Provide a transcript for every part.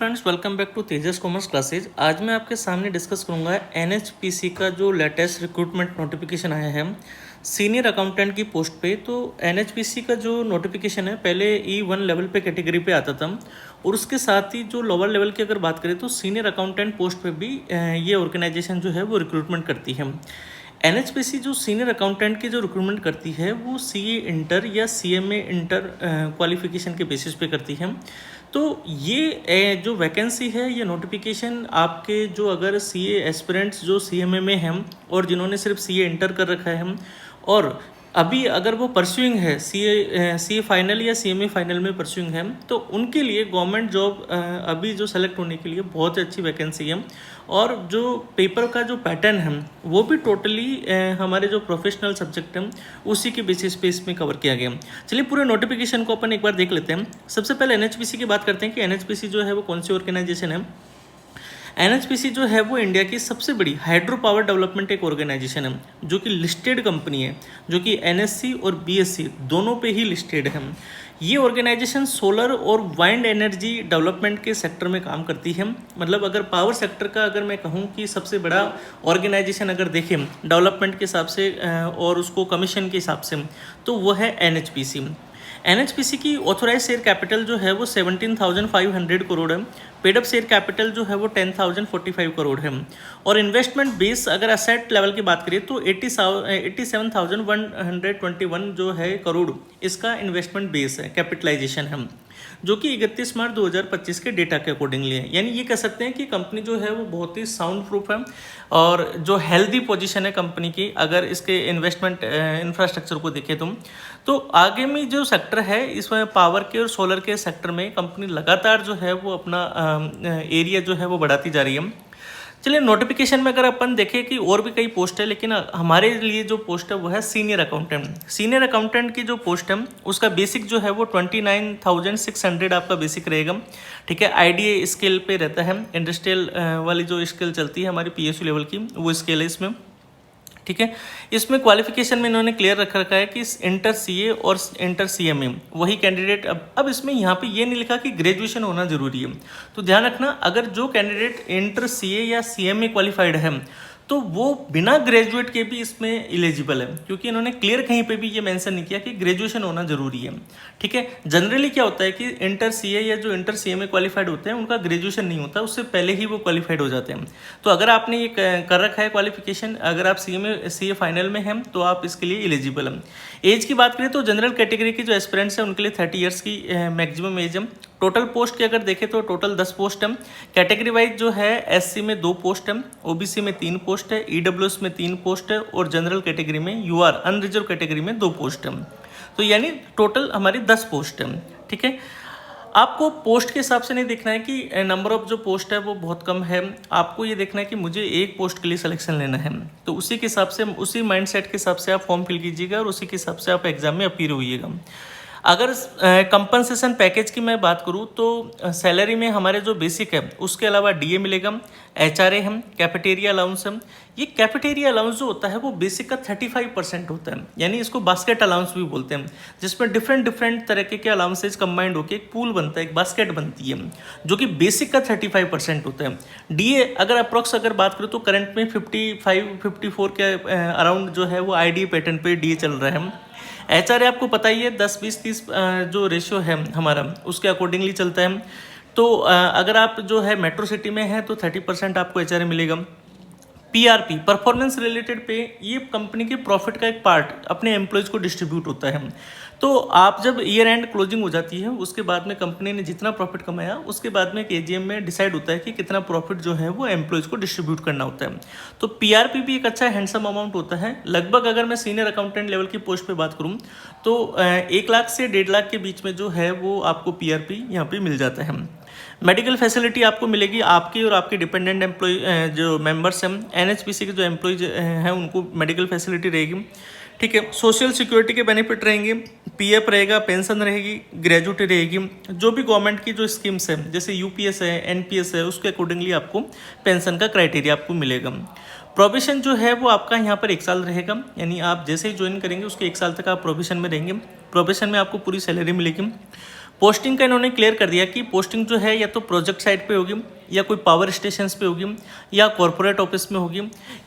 Friends, welcome back to Tejas commerce classes. आज मैं आपके सामने डिस्कस करूंगा एनएचपीसी का जो लेटेस्ट रिक्रूटमेंट नोटिफिकेशन आया है सीनियर अकाउंटेंट की पोस्ट पे। तो एनएचपीसी का जो नोटिफिकेशन है पहले E1 लेवल पे कैटेगरी पे आता था, और उसके साथ ही जो लोअर लेवल की अगर बात करें तो सीनियर अकाउंटेंट पोस्ट पे भी ये ऑर्गेनाइजेशन जो है वो रिक्रूटमेंट करती है। एनएचपीसी जो सीनियर अकाउंटेंट की जो रिक्रूटमेंट करती है वो सीए इंटर या सीएमए इंटर क्वालिफिकेशन के बेसिस पे करती है। तो ये जो वैकेंसी है, ये नोटिफिकेशन आपके जो अगर सीए एस्पिरेंट्स जो सीएमए में हैं और जिन्होंने सिर्फ सीए इंटर कर रखा है, और अभी अगर वो परस्यूइंग है सीए फाइनल या सीएमए फाइनल में परस्यूइंग है, तो उनके लिए गवर्नमेंट जॉब अभी जो सेलेक्ट होने के लिए बहुत अच्छी वैकेंसी है। और जो पेपर का जो पैटर्न है वो भी टोटली हमारे जो प्रोफेशनल सब्जेक्ट हैं उसी के बेसिस पे इसमें कवर किया गया। चलिए पूरे नोटिफिकेशन को अपन एक बार देख लेते हैं। सबसे पहले एनएचपीसी की बात करते हैं कि एनएचपीसी जो है वो कौन सी ऑर्गेनाइजेशन है। एनएचपीसी जो है वो इंडिया की सबसे बड़ी हाइड्रो पावर डेवलपमेंट एक ऑर्गेनाइजेशन है, जो कि लिस्टेड कंपनी है, जो कि एनएससी और बीएससी दोनों पे ही लिस्टेड है। ये ऑर्गेनाइजेशन सोलर और वाइंड एनर्जी डेवलपमेंट के सेक्टर में काम करती है। मतलब अगर पावर सेक्टर का अगर मैं कहूँ कि सबसे बड़ा ऑर्गेनाइजेशन अगर देखें डेवलपमेंट के हिसाब से और उसको कमीशन के हिसाब से, तो वो है एनएचपीसी। एनएचपीसी की ऑथोराइज शेयर कैपिटल जो है वो 17,500 करोड़ है। पेड अप शेयर कैपिटल जो है वो 10,045 करोड़ है। और इन्वेस्टमेंट बेस अगर असेट लेवल की बात करें तो 87,121 जो है करोड़ इसका इन्वेस्टमेंट बेस है, कैपिटलाइजेशन है, जो कि 31 मार्च 2025 के डेटा के अकॉर्डिंगली है। यानी ये कह सकते हैं कि कंपनी जो है वो बहुत ही साउंड प्रूफ है और जो हेल्दी पोजीशन है कंपनी की, अगर इसके इन्वेस्टमेंट इंफ्रास्ट्रक्चर को देखें तो आगे में जो सेक्टर है इसमें पावर के और सोलर के सेक्टर में कंपनी लगातार जो है वो अपना एरिया जो है वो बढ़ाती जा रही है। चलिए नोटिफिकेशन में अगर अपन देखें कि और भी कई पोस्ट है, लेकिन हमारे लिए जो पोस्ट है वो है सीनियर अकाउंटेंट। सीनियर अकाउंटेंट की जो पोस्ट है उसका बेसिक जो है वो 29,600 आपका बेसिक रहेगा। ठीक है, आईडीए स्केल पे रहता है, इंडस्ट्रियल वाली जो स्केल चलती है हमारी पीएसयू लेवल की वो स्केल है इसमें। ठीक है, इसमें क्वालिफिकेशन में इन्होंने क्लियर रख रखा है कि इंटर सीए और इंटर सीएमए वही कैंडिडेट। अब इसमें यहाँ पे ये नहीं लिखा कि ग्रेजुएशन होना जरूरी है, तो ध्यान रखना अगर जो कैंडिडेट इंटर सीए या सीएमए क्वालिफाइड है तो वो बिना ग्रेजुएट के भी इसमें एलिजिबल है, क्योंकि इन्होंने क्लियर कहीं पे भी ये मेंशन नहीं किया कि ग्रेजुएशन होना जरूरी है। ठीक है, जनरली क्या होता है कि इंटर सीए या जो इंटर सीएमए क्वालिफाइड होते हैं उनका ग्रेजुएशन नहीं होता, उससे पहले ही वो क्वालिफाइड हो जाते हैं। तो अगर आपने ये कर रखा है क्वालिफिकेशन, अगर आप सीए फाइनल में हैं तो आप इसके लिए एलिजिबल हैं। एज की बात करें तो जनरल कैटेगरी के जो एस्पिरेंट्स हैं उनके लिए 30 ईयर्स की मैक्सिमम एज है। टोटल पोस्ट की अगर देखें तो टोटल 10 पोस्ट है। कैटेगरी वाइज जो है एससी में 2 पोस्ट है, ओबीसी में 3 पोस्ट है, ईडब्ल्यूएस में 3 पोस्ट है, और जनरल कैटेगरी में यूआर अनरिजर्व कैटेगरी में 2 पोस्ट है। तो यानी टोटल हमारी 10 पोस्ट है। ठीक है, आपको पोस्ट के हिसाब से नहीं देखना है कि नंबर ऑफ जो पोस्ट है वो बहुत कम है, आपको ये देखना है कि मुझे एक पोस्ट के लिए सिलेक्शन लेना है। तो उसी के हिसाब से, उसी माइंडसेट के हिसाब से आप फॉर्म फिल कीजिएगा और उसी के हिसाब से आप एग्जाम में अपीयर होइएगा। अगर कंपनसेशन पैकेज की मैं बात करूं तो सैलरी में हमारे जो बेसिक है उसके अलावा डीए मिलेगा, एचआरए है, कैफेटेरिया अलाउंस है। ये कैफेटेरिया अलाउंस जो होता है वो बेसिक का 35% होता है, यानी इसको बास्केट अलाउंस भी बोलते हैं, जिसमें डिफरेंट तरह के अलाउंसेज कंबाइंड होकर एक पूल बनता है, एक बास्केट बनती है, जो कि बेसिक का 35% होता है। डीए अगर अप्रॉक्स अगर बात करूँ तो करंट में 55-54 के अराउंड जो है वो आईडीए पैटर्न पे डीए चल रहा है। एचआरए आपको पता ही है 10-20-30 जो रेशियो है हमारा उसके अकॉर्डिंगली चलता है। तो अगर आप जो है मेट्रो सिटी में है तो 30% आपको एचआरए मिलेगा। पीआरपी परफॉर्मेंस रिलेटेड पे, ये कंपनी के प्रॉफिट का एक पार्ट अपने एम्प्लॉयज़ को डिस्ट्रीब्यूट होता है। तो आप जब ईयर एंड क्लोजिंग हो जाती है उसके बाद में कंपनी ने जितना प्रॉफिट कमाया उसके बाद में एक एजीएम में डिसाइड होता है कि कितना प्रॉफिट जो है वो एम्प्लॉयज़ को डिस्ट्रीब्यूट करना होता है। तो पीआरपी भी एक अच्छा हैंडसम अमाउंट होता है। लगभग अगर मैं सीनियर अकाउंटेंट लेवल की पोस्ट पे बात करूँ तो 1 लाख से 1.5 लाख के बीच में जो है वो आपको पीआरपी यहाँ पे मिल जाता है। मेडिकल फैसिलिटी आपको मिलेगी, आपकी और आपके डिपेंडेंट एम्प्लॉय जो मेंबर्स हैं एनएचपीसी के जो एम्प्लॉयज हैं उनको मेडिकल फैसिलिटी रहेगी। ठीक है, सोशल सिक्योरिटी के बेनिफिट रहेंगे, पीएफ रहेगा, पेंशन रहेगी, ग्रेजुएटी रहेगी। जो भी गवर्नमेंट की जो स्कीम्स है जैसे यूपीएस है, एनपीएस है, उसके अकॉर्डिंगली आपको पेंशन का क्राइटेरिया आपको मिलेगा। प्रोविशन जो है वो आपका यहाँ पर 1 साल रहेगा, यानी आप जैसे ही ज्वाइन करेंगे उसके 1 साल तक आप प्रोविशन में रहेंगे। प्रोविशन में आपको पूरी सैलरी मिलेगी। पोस्टिंग का इन्होंने क्लियर कर दिया कि पोस्टिंग जो है या तो प्रोजेक्ट साइट पे होगी, या कोई पावर स्टेशंस पे होगी, या कॉरपोरेट ऑफिस में होगी,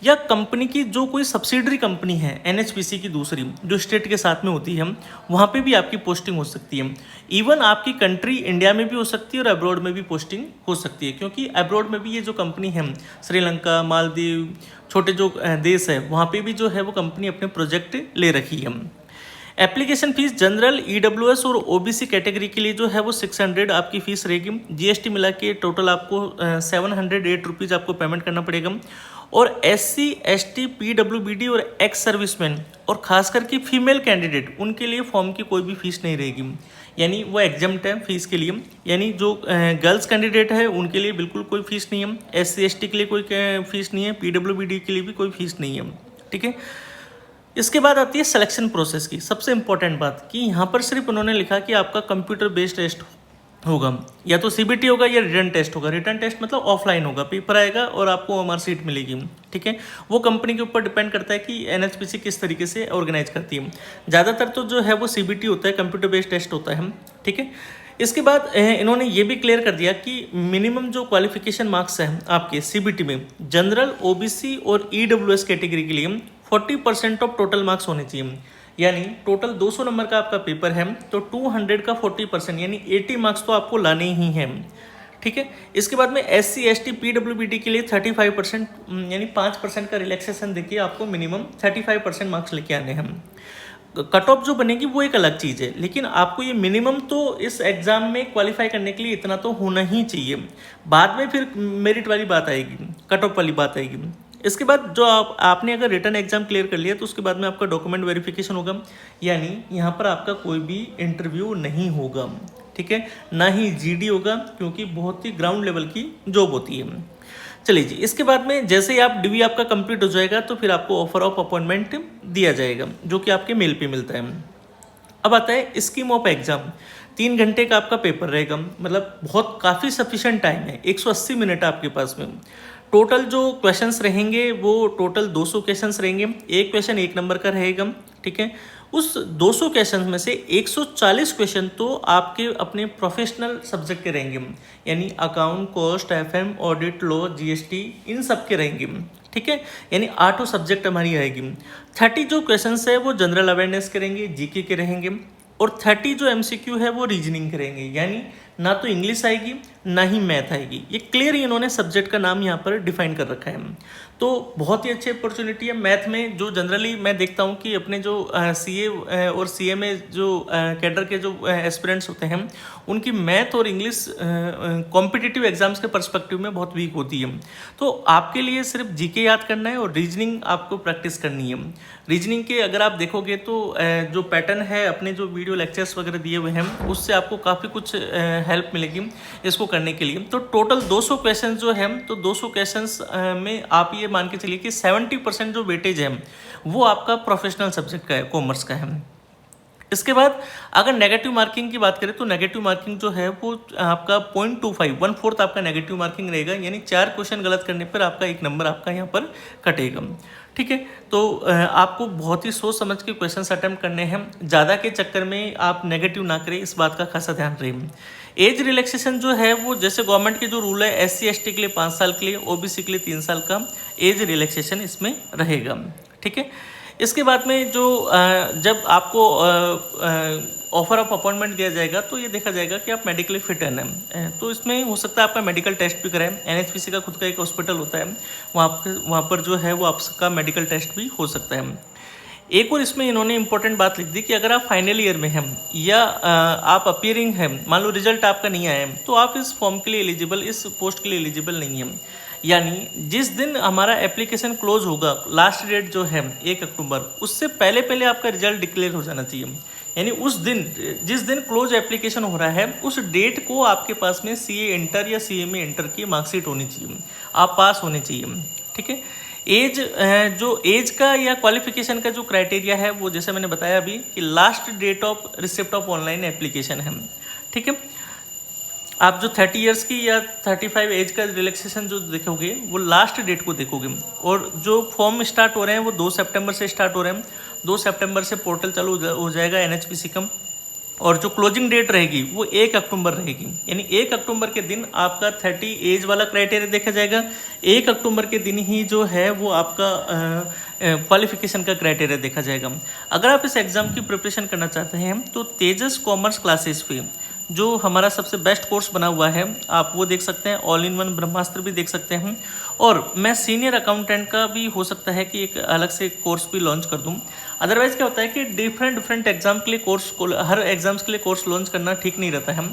या कंपनी की जो कोई सब्सिडरी कंपनी है एनएचपीसी की दूसरी जो स्टेट के साथ में होती है, वहाँ पे भी आपकी पोस्टिंग हो सकती है। इवन आपकी कंट्री इंडिया में भी हो सकती है और अब्रॉड में भी पोस्टिंग हो सकती है, क्योंकि अब्रॉड में भी ये जो कंपनी है श्रीलंका, मालदीव, छोटे जो देश है वहाँ पे भी जो है वो कंपनी अपने प्रोजेक्ट ले रखी है। एप्लीकेशन फीस जनरल, ईडब्ल्यूएस और ओबीसी कैटेगरी के लिए जो है वो 600 आपकी फीस रहेगी। जीएसटी मिला के टोटल आपको 708 रुपीज़ आपको पेमेंट करना पड़ेगा। और एससी, एसटी, पीडब्ल्यूबीडी और एक्स सर्विसमैन और खास करके फीमेल कैंडिडेट उनके लिए फॉर्म की कोई भी फीस नहीं रहेगी, यानी वो एग्जाम्प्ट है फीस के लिए। यानी जो गर्ल्स कैंडिडेट है उनके लिए बिल्कुल कोई फीस नहीं है, एससी एसटी के लिए कोई फीस नहीं है, पीडब्ल्यूबीडी के लिए भी कोई फीस नहीं है। ठीक है, इसके बाद आती है सिलेक्शन प्रोसेस की सबसे इंपॉर्टेंट बात कि यहाँ पर सिर्फ उन्होंने लिखा कि आपका कंप्यूटर बेस्ड टेस्ट होगा, या तो सीबीटी होगा या रिटन टेस्ट होगा। रिटन टेस्ट मतलब ऑफलाइन होगा, पेपर आएगा और आपको ओएमआर सीट मिलेगी। ठीक है, वो कंपनी के ऊपर डिपेंड करता है कि एनएचपीसी किस तरीके से ऑर्गेनाइज करती है। ज़्यादातर तो जो है वो सीबीटी होता है, कंप्यूटर बेस्ड टेस्ट होता है। ठीक है, इसके बाद इन्होंने ये भी क्लियर कर दिया कि मिनिमम जो क्वालिफिकेशन मार्क्स हैं आपके सीबीटी में जनरल, ओबीसी और ईडब्ल्यूएस कैटेगरी के लिए 40% ऑफ टोटल मार्क्स होने चाहिए। यानी टोटल 200 नंबर का आपका पेपर है तो 200 का 40% यानी 80 मार्क्स तो आपको लाने ही हैं। ठीक है, इसके बाद में एससी, एसटी, पीडब्ल्यूबीडी के लिए 35% यानी 5% का रिलैक्सेशन देखिए आपको मिनिमम 35% मार्क्स लेके आने हैं। कट ऑफ जो बनेगी वो एक अलग चीज़ है, लेकिन आपको ये मिनिमम तो इस एग्ज़ाम में क्वालिफाई करने के लिए इतना तो होना ही चाहिए। बाद में फिर मेरिट वाली बात आएगी, कट ऑफ वाली बात आएगी। इसके बाद जो आपने अगर रिटर्न एग्जाम क्लियर कर लिया तो उसके बाद में आपका डॉक्यूमेंट वेरिफिकेशन होगा, यानी यहाँ पर आपका कोई भी इंटरव्यू नहीं होगा। ठीक है, ना ही जीडी होगा, क्योंकि बहुत ही ग्राउंड लेवल की जॉब होती है। चलिए जी, इसके बाद में जैसे ही आप डीवी आपका कंप्लीट हो जाएगा तो फिर आपको ऑफर ऑफ अपॉइंटमेंट दिया जाएगा, जो कि आपके मेल पे मिलता है। अब आता है स्कीम ऑफ एग्जाम। 3 घंटे का आपका पेपर रहेगा, मतलब बहुत काफ़ी सफिशिएंट टाइम है, 180 मिनट आपके पास में। टोटल जो क्वेश्चंस रहेंगे वो टोटल 200 क्वेश्चंस रहेंगे। एक क्वेश्चन 1 नंबर का रहेगा। ठीक है, उस 200 क्वेश्चन में से 140 क्वेश्चन तो आपके अपने प्रोफेशनल सब्जेक्ट के रहेंगे, यानी account, cost, FM, audit, law, GST, इन सब के रहेंगे। ठीक है, यानी 8 सब्जेक्ट हमारी आएगी। 30 जो क्वेश्चंस है वो जनरल अवेयरनेस के रहेंगे, जीके के रहेंगे, और 30 जो एमसीक्यू है वो रीजनिंग करेंगे, यानी ना तो इंग्लिश आएगी ना ही मैथ आएगी। ये क्लियर इन्होंने सब्जेक्ट का नाम यहाँ पर डिफाइन कर रखा है। तो बहुत ही अच्छी अपॉर्चुनिटी है मैथ में। जो जनरली मैं देखता हूँ कि अपने जो सीए और सीए में जो कैडर के जो एस्पिरेंट्स होते हैं उनकी मैथ और इंग्लिश कॉम्पिटिटिव एग्जाम्स के पर्सपेक्टिव में बहुत वीक होती है। तो आपके लिए सिर्फ जीके याद करना है और रीजनिंग आपको प्रैक्टिस करनी है। रीजनिंग के अगर आप देखोगे तो जो पैटर्न है, अपने जो वीडियो लेक्चर्स वगैरह दिए हुए हैं उससे आपको काफ़ी कुछ हेल्प मिलेगी इसको करने के लिए। तो टोटल 200 क्वेश्चन जो है, तो 200 क्वेश्चंस में आप ये मान के चलिए कि 70% जो वेटेज है वो आपका प्रोफेशनल सब्जेक्ट का है, कॉमर्स का है। इसके बाद अगर नेगेटिव मार्किंग की बात करें तो नेगेटिव मार्किंग जो है वो आपका 0.25 1/4 आपका नेगेटिव मार्किंग रहेगा, यानी 4 क्वेश्चन गलत करने पर आपका 1 नंबर आपका यहाँ पर कटेगा। ठीक है, तो आपको बहुत ही सोच समझ के क्वेश्चन अटेम्प्ट करने हैं, ज़्यादा के चक्कर में आप नेगेटिव ना करें, इस बात का खासा ध्यान रहे। एज रिलैक्सेशन जो है वो जैसे गवर्नमेंट के जो रूल है एससी एसटी के लिए 5 साल के लिए, ओबीसी के लिए 3 साल का एज रिलैक्सेशन इसमें रहेगा। ठीक है, इसके बाद में जो जब आपको ऑफर ऑफ अपॉइंटमेंट दिया जाएगा तो ये देखा जाएगा कि आप मेडिकली फिट हैं, तो इसमें हो सकता है आपका मेडिकल टेस्ट भी कराएं। एनएचपीसी का खुद का एक हॉस्पिटल होता है, वहाँ पर जो है वो आपका मेडिकल टेस्ट भी हो सकता है। एक और इसमें इन्होंने इंपॉर्टेंट बात लिख दी कि अगर आप फाइनल ईयर में हैं या आप अपीयरिंग हैं, मान लो रिजल्ट आपका नहीं आया है, तो आप इस फॉर्म के लिए एलिजिबल, इस पोस्ट के लिए एलिजिबल नहीं है। यानी जिस दिन हमारा एप्लीकेशन क्लोज होगा, लास्ट डेट जो है 1 अक्टूबर, उससे पहले आपका रिजल्ट डिक्लेयर हो जाना चाहिए। यानी उस दिन, जिस दिन क्लोज एप्लीकेशन हो रहा है, उस डेट को आपके पास में सीए इंटर या सीए में इंटर की मार्कशीट होनी चाहिए, आप पास होने चाहिए। ठीक है, एज जो एज का या क्वालिफिकेशन का जो क्राइटेरिया है वो जैसे मैंने बताया अभी कि last date of receipt of online application है। ठीक है, आप जो 30 इयर्स की या 35 एज का रिलैक्सेशन जो देखोगे वो लास्ट डेट को देखोगे। और जो फॉर्म स्टार्ट हो रहे हैं वो 2 सितंबर से स्टार्ट हो रहे हैं। 2 सितंबर से पोर्टल चालू हो जाएगा एनएचपीसी का। और जो क्लोजिंग डेट रहेगी वो 1 अक्टूबर रहेगी, यानी 1 अक्टूबर के दिन आपका 30 एज वाला क्राइटेरिया देखा जाएगा। 1 अक्टूबर के दिन ही जो है वो आपका क्वालिफिकेशन का क्राइटेरिया देखा जाएगा। अगर आप इस एग्ज़ाम की प्रिपरेशन करना चाहते हैं तो तेजस कॉमर्स क्लासेस पे जो हमारा सबसे बेस्ट कोर्स बना हुआ है आप वो देख सकते हैं, ऑल इन वन ब्रह्मास्त्र भी देख सकते हैं, और मैं सीनियर अकाउंटेंट का भी हो सकता है कि एक अलग से कोर्स भी लॉन्च कर दूं। अदरवाइज क्या होता है कि डिफरेंट एग्जाम के लिए कोर्स, हर एग्जाम्स के लिए कोर्स लॉन्च करना ठीक नहीं रहता है।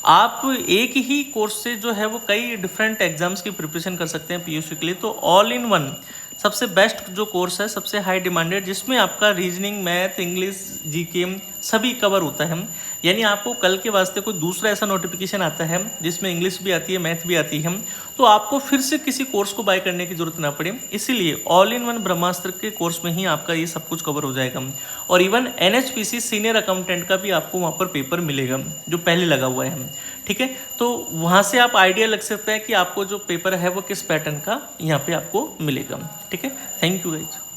आप एक ही कोर्स से जो है वो कई डिफरेंट एग्जाम्स की प्रिपरेशन कर सकते हैं पीयूसी के लिए। तो ऑल इन वन सबसे बेस्ट जो कोर्स है, सबसे हाई डिमांडेड, जिसमें आपका रीजनिंग, मैथ, इंग्लिश, जीके सभी कवर होता है। यानी आपको कल के वास्ते कोई दूसरा ऐसा नोटिफिकेशन आता है जिसमें इंग्लिश भी आती है, मैथ भी आती है, तो आपको फिर से किसी कोर्स को बाय करने की जरूरत ना पड़े। इसीलिए ऑल इन वन ब्रह्मास्त्र के कोर्स में ही आपका ये सब कुछ कवर हो जाएगा। और इवन एनएचपीसी सीनियर अकाउंटेंट का भी आपको वहाँ पर पेपर मिलेगा जो पहले लगा हुआ है। ठीक है, तो वहाँ से आप आइडिया लग सकता है कि आपको जो पेपर है वो किस पैटर्न का यहाँ पे आपको मिलेगा। ठीक है, थैंक यू गाइज।